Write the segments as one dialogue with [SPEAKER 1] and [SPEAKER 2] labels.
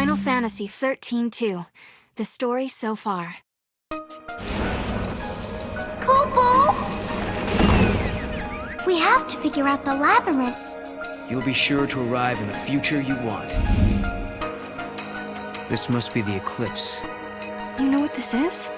[SPEAKER 1] Final Fantasy XIII-2. The story so far.
[SPEAKER 2] Kopo! We have to figure out the labyrinth.
[SPEAKER 3] You'll be sure to arrive in the future you want. This must be the eclipse.
[SPEAKER 1] You know what this is?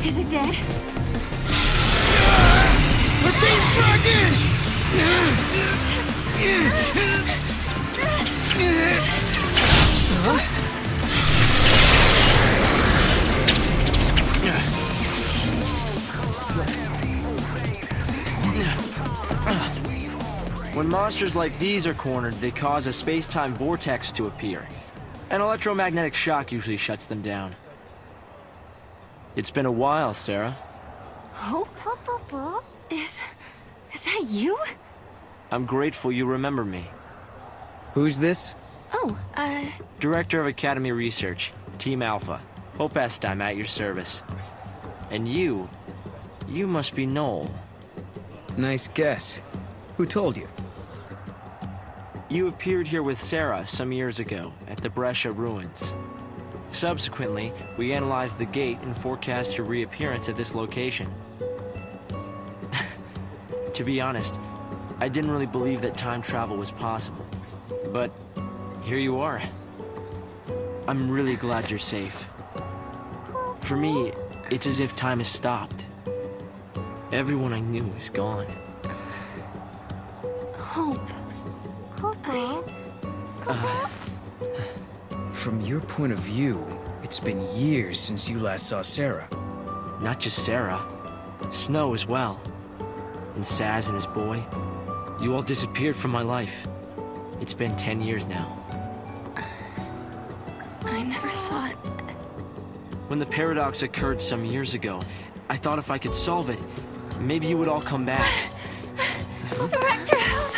[SPEAKER 1] Is it dead?
[SPEAKER 4] We're being dragged in!
[SPEAKER 5] When monsters like these are cornered, they cause a space-time vortex to appear. An electromagnetic shock usually shuts them down. It's been a while, Sarah.
[SPEAKER 1] Hope? Is that you?
[SPEAKER 5] I'm grateful you remember me.
[SPEAKER 3] Who's this?
[SPEAKER 1] Oh,
[SPEAKER 5] Director of Academy Research, Team Alpha. Hope Est, I'm at your service. And you must be Noel.
[SPEAKER 3] Nice guess. Who told you?
[SPEAKER 5] You appeared here with Sarah some years ago at the Brescia ruins. Subsequently, we analyzed the gate and forecast your reappearance at this location. To be honest, I didn't really believe that time travel was possible. But here you are. I'm really glad you're safe. For me, it's as if time has stopped. Everyone I knew is gone.
[SPEAKER 1] Hope.
[SPEAKER 3] From your point of view, it's been years since you last saw Sarah.
[SPEAKER 5] Not just Sarah, Snow as well. And Saz and his boy. You all disappeared from my life. It's been 10 years now.
[SPEAKER 1] I never thought...
[SPEAKER 5] When the paradox occurred some years ago, I thought if I could solve it, maybe you would all come back.
[SPEAKER 2] Director, help!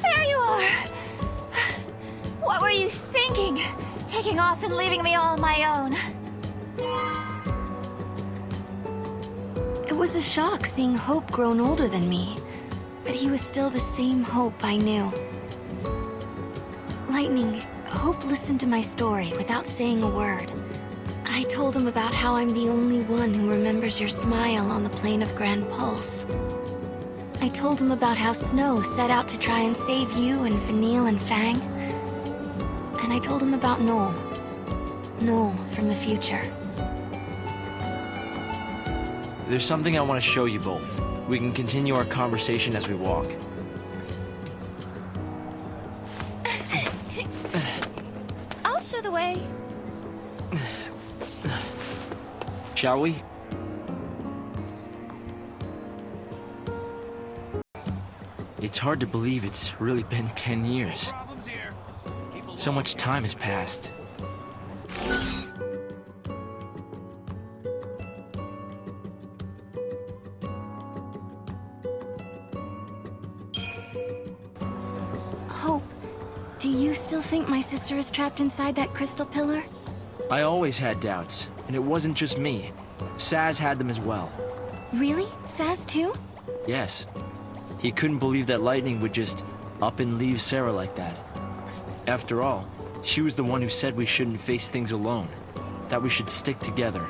[SPEAKER 2] There you are! What were you thinking? Taking off and leaving me all on my own.
[SPEAKER 1] It was a shock seeing Hope grown older than me. But he was still the same Hope I knew. Lightning, Hope listened to my story without saying a word. I told him about how I'm the only one who remembers your smile on the plane of Grand Pulse. I told him about how Snow set out to try and save you and Vanille and Fang. And I told him about Noel. Noel from the future.
[SPEAKER 5] There's something I want to show you both. We can continue our conversation as we walk.
[SPEAKER 2] I'll show the way.
[SPEAKER 5] Shall we? It's hard to believe it's really been 10 years. So much time has passed.
[SPEAKER 1] Hope, do you still think my sister is trapped inside that crystal pillar?
[SPEAKER 5] I always had doubts, and it wasn't just me. Saz had them as well.
[SPEAKER 1] Really? Saz too?
[SPEAKER 5] Yes. He couldn't believe that lightning would just up and leave Sarah like that. After all, she was the one who said we shouldn't face things alone, that we should stick together.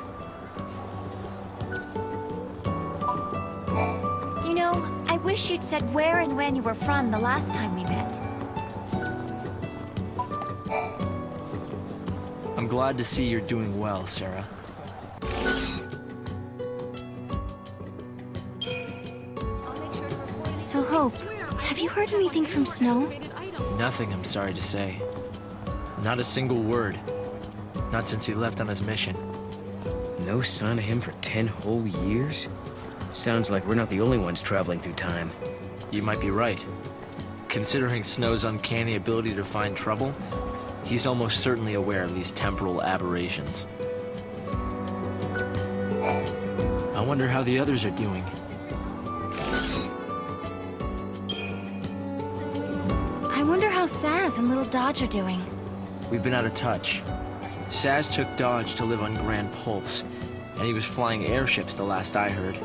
[SPEAKER 2] You know, I wish you'd said where and when you were from the last time we met.
[SPEAKER 5] I'm glad to see you're doing well, Sarah.
[SPEAKER 1] So Hope, have you heard anything from Snow?
[SPEAKER 5] Nothing, I'm sorry to say. Not a single word. Not since he left on his mission.
[SPEAKER 3] No sign of him for 10 whole years? Sounds like we're not the only ones traveling through time.
[SPEAKER 5] You might be right. Considering Snow's uncanny ability to find trouble, he's almost certainly aware of these temporal aberrations. I wonder how the others are doing.
[SPEAKER 1] I wonder how Saz and Little Dodge are doing.
[SPEAKER 5] We've been out of touch. Saz took Dodge to live on Grand Pulse, and he was flying airships the last I heard.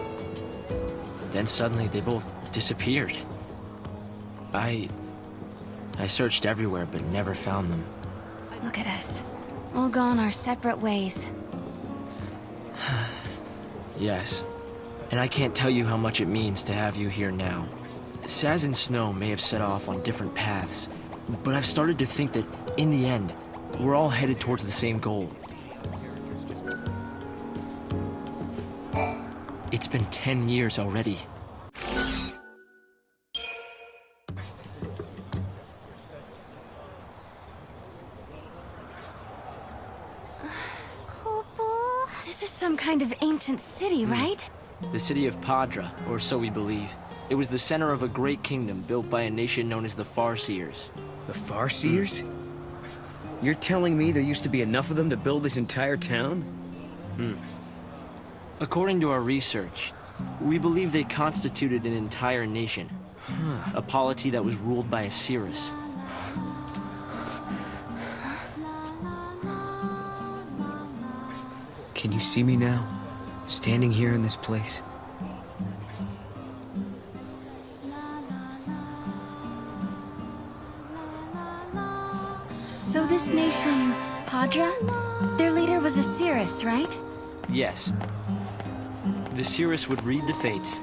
[SPEAKER 5] Then suddenly they both disappeared. I searched everywhere but never found them.
[SPEAKER 1] Look at us. All gone our separate ways.
[SPEAKER 5] Yes, and I can't tell you how much it means to have you here now. Saz and Snow may have set off on different paths, but I've started to think that, in the end, we're all headed towards the same goal. It's been 10 years already.
[SPEAKER 1] This is some kind of ancient city, right?
[SPEAKER 5] The city of Padra, or so we believe. It was the center of a great kingdom built by a nation known as the Farseers.
[SPEAKER 3] The Farseers? You're telling me there used to be enough of them to build this entire town?
[SPEAKER 5] According to our research, we believe they constituted an entire nation. A polity that was ruled by a Cirrus.
[SPEAKER 3] Can you see me now? Standing here in this place?
[SPEAKER 1] So this nation, Padra? Their leader was a Cirrus, right?
[SPEAKER 5] Yes. The Cirrus would read the fates,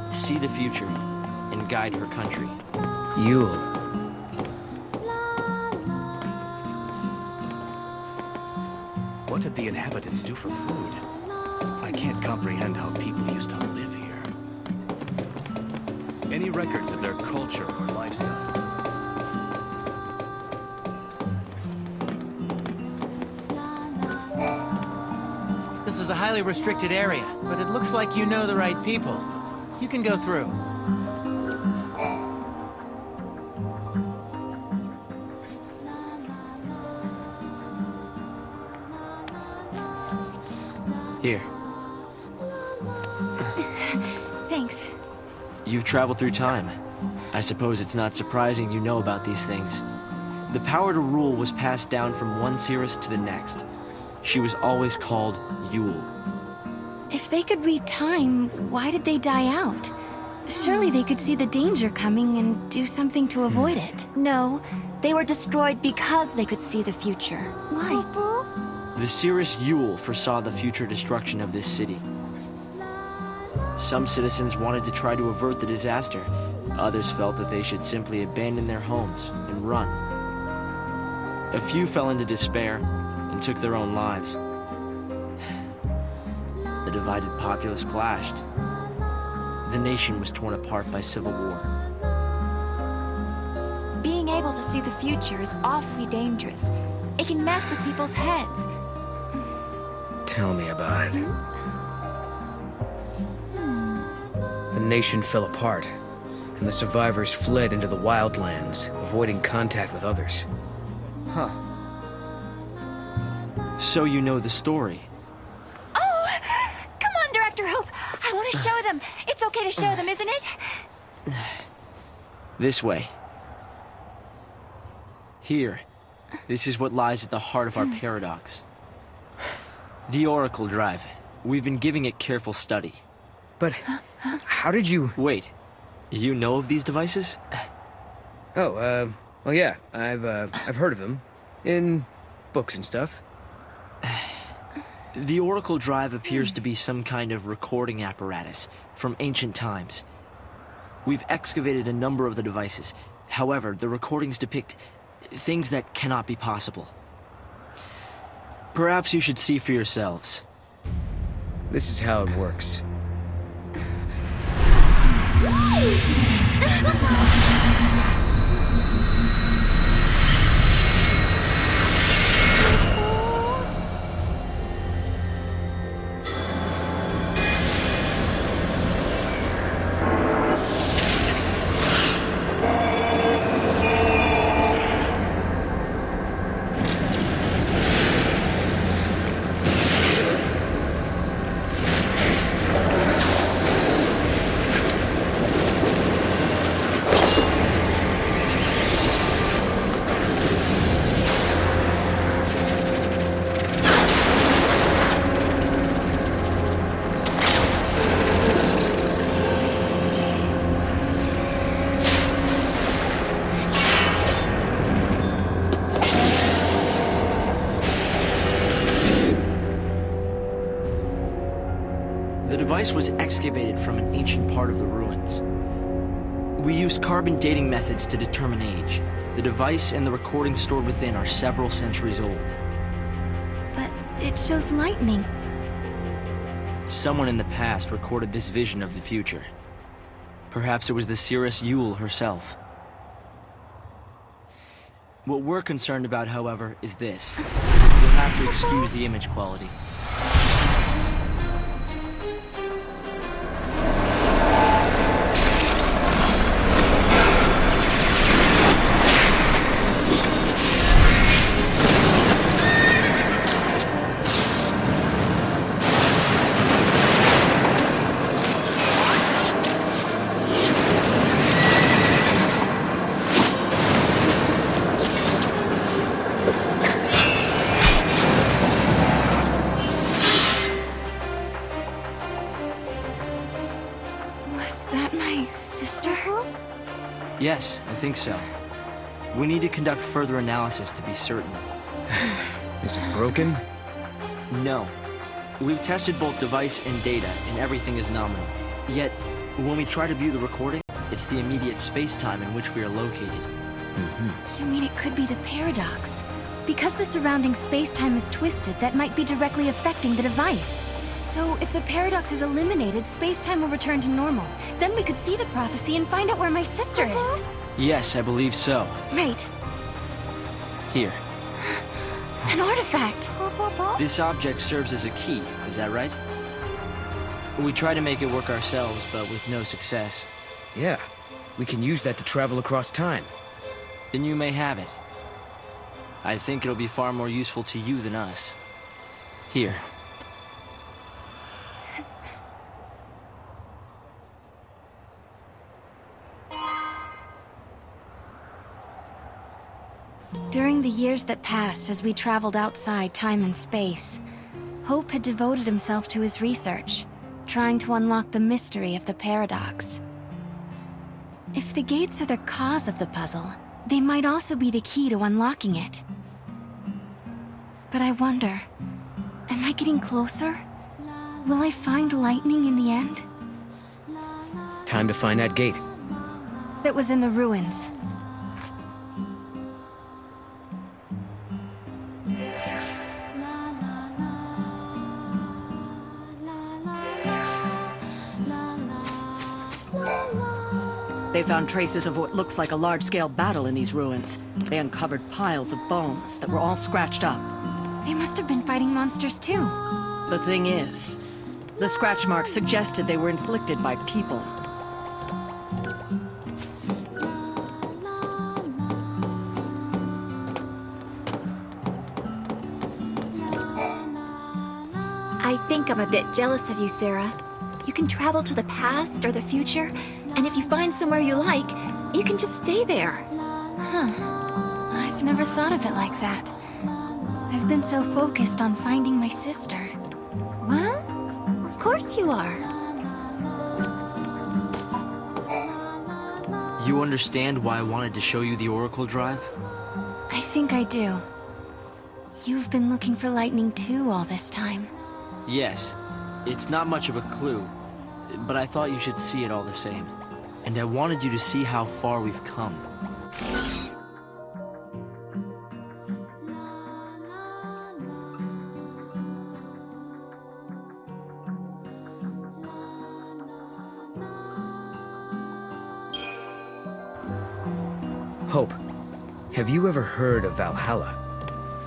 [SPEAKER 5] see the future, and guide her country.
[SPEAKER 3] Yule.
[SPEAKER 6] What did the inhabitants do for food? I can't comprehend how people used to live here. Any records of their culture or lifestyles?
[SPEAKER 4] This is a highly restricted area, but it looks like you know the right people. You can go through.
[SPEAKER 5] Here.
[SPEAKER 1] Thanks.
[SPEAKER 5] You've traveled through time. I suppose it's not surprising you know about these things. The power to rule was passed down from one Cirrus to the next. She was always called Yule.
[SPEAKER 1] If they could read time, why did they die out? Surely they could see the danger coming and do something to avoid it.
[SPEAKER 2] No, they were destroyed because they could see the future.
[SPEAKER 1] Why?
[SPEAKER 5] The Cirrus Yule foresaw the future destruction of this city. Some citizens wanted to try to avert the disaster. Others felt that they should simply abandon their homes and run. A few fell into despair and took their own lives. the divided populace clashed. The nation was torn apart by civil war.
[SPEAKER 2] Being able to see the future is awfully dangerous. It can mess with people's heads.
[SPEAKER 3] Tell me about it. The nation fell apart, and the survivors fled into the wildlands, avoiding contact with others.
[SPEAKER 5] Huh. So you know the story.
[SPEAKER 2] Oh! Come on, Director Hope! I want to show them! It's okay to show them, isn't it?
[SPEAKER 5] This way. Here. This is what lies at the heart of our paradox. The Oracle Drive. We've been giving it careful study.
[SPEAKER 3] But how did you...
[SPEAKER 5] Wait. You know of these devices?
[SPEAKER 3] Oh, well, yeah. I've heard of them. In books and stuff.
[SPEAKER 5] The Oracle Drive appears to be some kind of recording apparatus from ancient times. We've excavated a number of the devices. However, the recordings depict things that cannot be possible. Perhaps you should see for yourselves.
[SPEAKER 3] This is how it works.
[SPEAKER 5] The device was excavated from an ancient part of the ruins. We used carbon dating methods to determine age. The device and the recording stored within are several centuries old.
[SPEAKER 1] But it shows lightning.
[SPEAKER 5] Someone in the past recorded this vision of the future. Perhaps it was the seeress Yule herself. What we're concerned about, however, is this. You'll have to excuse the image quality.
[SPEAKER 1] Was that my sister?
[SPEAKER 5] Yes, I think so. We need to conduct further analysis to be certain.
[SPEAKER 3] Is it broken?
[SPEAKER 5] No. We've tested both device and data, and everything is nominal. Yet, when we try to view the recording, it's the immediate space-time in which we are located.
[SPEAKER 1] You mean it could be the paradox? Because the surrounding space-time is twisted, that might be directly affecting the device. So, if the paradox is eliminated, space-time will return to normal. Then we could see the prophecy and find out where my sister is.
[SPEAKER 5] Yes, I believe so.
[SPEAKER 1] Right.
[SPEAKER 5] Here.
[SPEAKER 1] An artifact.
[SPEAKER 5] This object serves as a key, is that right? We try to make it work ourselves, but with no success.
[SPEAKER 3] Yeah. We can use that to travel across time.
[SPEAKER 5] Then you may have it. I think it'll be far more useful to you than us. Here.
[SPEAKER 1] During the years that passed as we traveled outside time and space, Hope had devoted himself to his research, trying to unlock the mystery of the paradox. If the gates are the cause of the puzzle, they might also be the key to unlocking it. But I wonder, am I getting closer? Will I find lightning in the end?
[SPEAKER 3] Time to find that gate.
[SPEAKER 1] It was in the ruins.
[SPEAKER 7] They found traces of what looks like a large-scale battle in these ruins. They uncovered piles of bones that were all scratched up.
[SPEAKER 1] They must have been fighting monsters too.
[SPEAKER 7] The thing is, the scratch marks suggested they were inflicted by people.
[SPEAKER 2] I think I'm a bit jealous of you, Sarah. You can travel to the past or the future, and if you find somewhere you like, you can just stay there.
[SPEAKER 1] I've never thought of it like that. I've been so focused on finding my sister.
[SPEAKER 2] Well, of course you are.
[SPEAKER 5] You understand why I wanted to show you the Oracle Drive?
[SPEAKER 1] I think I do. You've been looking for lightning too all this time.
[SPEAKER 5] Yes. It's not much of a clue, but I thought you should see it all the same. And I wanted you to see how far we've come.
[SPEAKER 3] Hope, have you ever heard of Valhalla?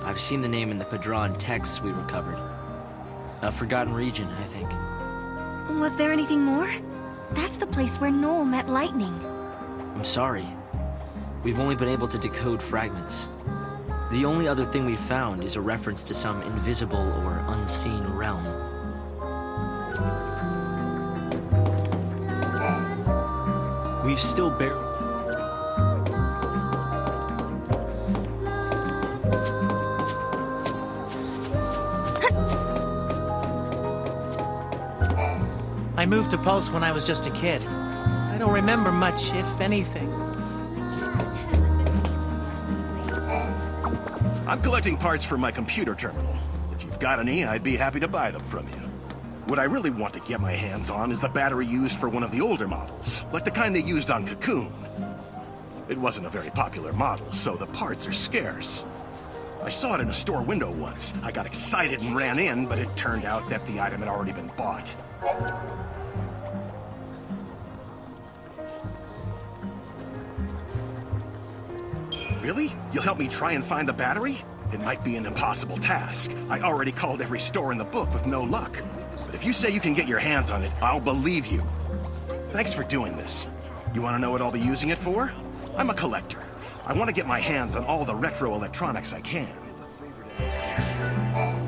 [SPEAKER 5] I've seen the name in the Padron texts we recovered. A forgotten region, I think.
[SPEAKER 1] Was there anything more? That's the place where Noel met lightning.
[SPEAKER 5] I'm sorry. We've only been able to decode fragments. The only other thing we've found is a reference to some invisible or unseen realm. We've still barely...
[SPEAKER 4] I moved to Pulse when I was just a kid. I don't remember much, if anything.
[SPEAKER 8] I'm collecting parts for my computer terminal. If you've got any, I'd be happy to buy them from you. What I really want to get my hands on is the battery used for one of the older models, like the kind they used on Cocoon. It wasn't a very popular model, so the parts are scarce. I saw it in a store window once. I got excited and ran in, but it turned out that the item had already been bought. Really? You'll help me try and find the battery? It might be an impossible task. I already called every store in the book with no luck. But if you say you can get your hands on it, I'll believe you. Thanks for doing this. You want to know what I'll be using it for? I'm a collector. I want to get my hands on all the retro electronics I can.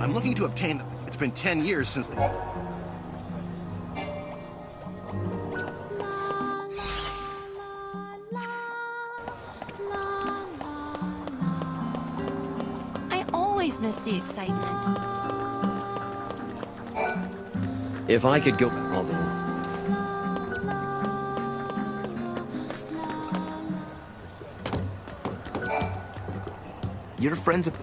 [SPEAKER 8] I'm looking to obtain... It's been 10 years since the...
[SPEAKER 2] I always miss the excitement.
[SPEAKER 3] If I could go... Although...
[SPEAKER 6] You're friends of...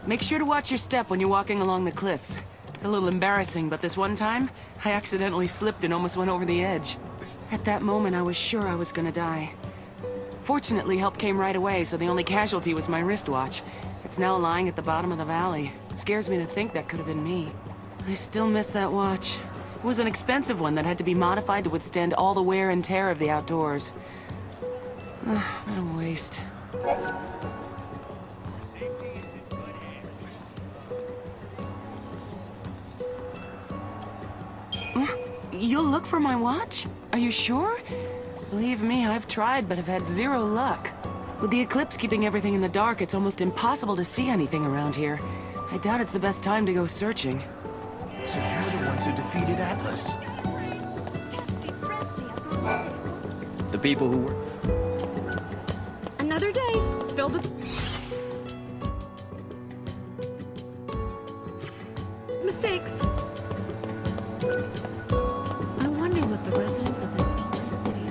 [SPEAKER 9] Make sure to watch your step when you're walking along the cliffs. It's a little embarrassing, but this one time, I accidentally slipped and almost went over the edge. At that moment, I was sure I was gonna die. Fortunately, help came right away, so the only casualty was my wristwatch. It's now lying at the bottom of the valley. It scares me to think that could have been me. I still miss that watch. It was an expensive one that had to be modified to withstand all the wear and tear of the outdoors. What a waste. You'll look for my watch? Are you sure? Believe me, I've tried, but have had zero luck. With the eclipse keeping everything in the dark, it's almost impossible to see anything around here. I doubt it's the best time to go searching.
[SPEAKER 8] So you're the ones who defeated Atlas.
[SPEAKER 3] The people who were...
[SPEAKER 10] Another day filled with mistakes. I wonder what the residents of this ancient city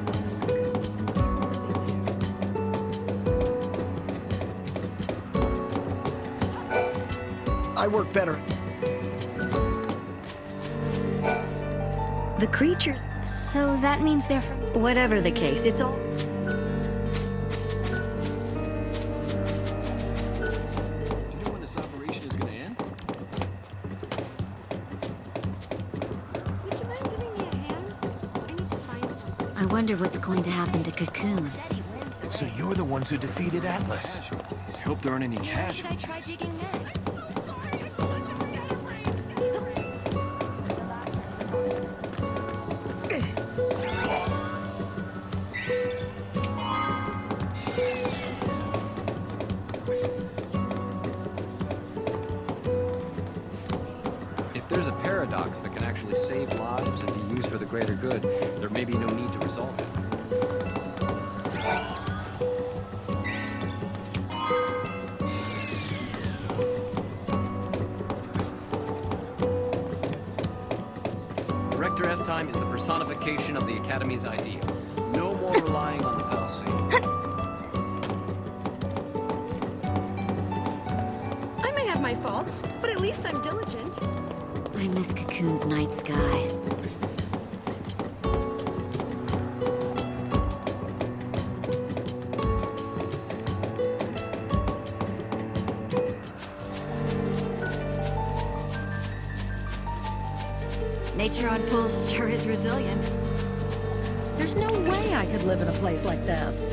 [SPEAKER 6] I work better.
[SPEAKER 10] The creatures.
[SPEAKER 1] So that means they're from...
[SPEAKER 10] Whatever the case, it's all.
[SPEAKER 6] Do you know when this operation is gonna end?
[SPEAKER 10] wonder what's going to happen to Cocoon.
[SPEAKER 11] So you're the ones who defeated Atlas.
[SPEAKER 6] I hope there aren't any casualties.
[SPEAKER 2] Try digging next.
[SPEAKER 12] If there's a paradox that can actually save lives and be used for the greater good, there may be no need to resolve it. Rector S-Time is the personification of the Academy's ideal. No more relying on the failsafe.
[SPEAKER 10] I may have my faults, but at least I'm diligent.
[SPEAKER 1] I miss Cocoon's night sky.
[SPEAKER 10] Nature on Pulse sure is resilient.
[SPEAKER 7] There's no way I could live in a place like this.